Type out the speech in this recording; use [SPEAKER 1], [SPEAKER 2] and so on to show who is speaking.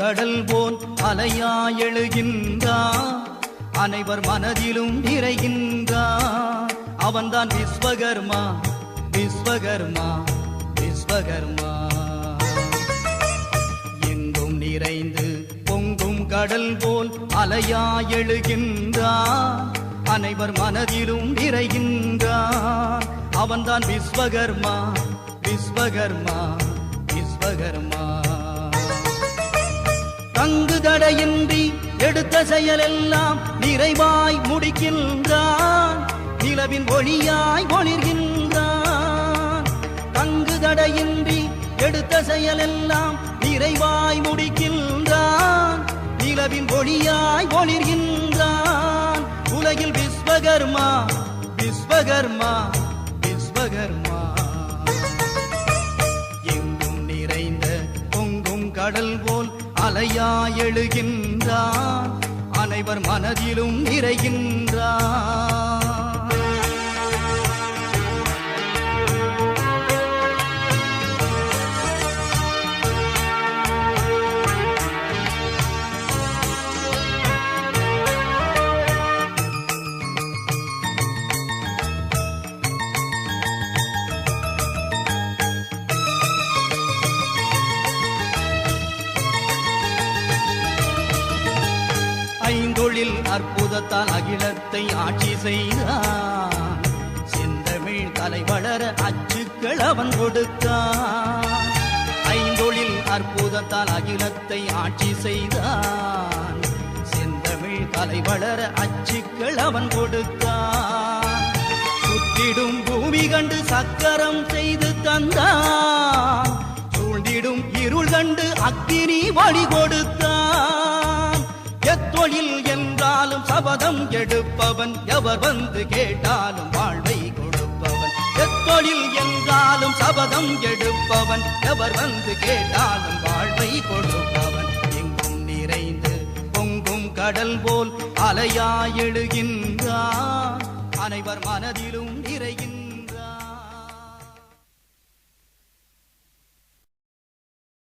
[SPEAKER 1] கடல் போல் அலையாய் எழுகின்றான், அனைவர் மனதிலும் நிறைகின்றான். அவன்தான் விஸ்வகர்மா, விஸ்வகர்மா, விஸ்வகர்மா. எங்கும் நிறைந்து பொங்கும் கடல் போல் அலையாய் எழுகின்றான், அனைவர் மனதிலும் நிறைகின்றான். அவன்தான் விஸ்வகர்மா, விஸ்வகர்மா, விஸ்வகர்மா. தங்கு தடையின்றி எடுத்த செயலெல்லாம் நிறைவாய் முடிக்கின்றான், நிலவின் ஒளியாய் ஒளிர்கின்றான். தங்கு தடையின்றி எடுத்த செயலெல்லாம் நிறைவாய் முடிக்கின்றான், நிலவின் ஒளியாய் ஒளிர்கின்றான். உலகில் விஸ்வகர்மா, விஸ்வகர்மா, விஸ்வகர்மா. எங்கும் நிறைந்த பொங்கும் கடல் போல் அலையாய் எழுகின்றான், அனைவர் மனதிலும் நிறைகின்றான். ஐந்தொழில் அற்புதத்தால் அகிலத்தை ஆட்சி செய்தான், செந்தமிழ் கலை வளர அச்சுக்கள் அவன் கொடுத்தான். ஐந்தொழில் அற்புதத்தால் அகிலத்தை ஆட்சி செய்தான், செந்தமிழ் கலை வளர அச்சுக்கள் அவன் கொடுத்தான். சுற்றிடும் பூமி கண்டு சக்கரம் செய்து தந்தான், சூழ்ந்திடும் இருள் கண்டு அக்கினி வழி கொடுத்தான். எத்தொழில் என்றாலும் சபதம் எடுப்பவன், எவர் வந்து கேட்டாலும் வாழ்வை கொடுப்பவன். எத்தொழில் என்றாலும் சபதம் எடுப்பவன், எவர் வந்து கேட்டாலும் வாழ்வை கொடுப்பவன். எங்கும் நிறைந்து பொங்கும் கடல் போல் அலையாய் எழுகின்றான், அனைவர் மனதிலும் நிறைகின்றான்.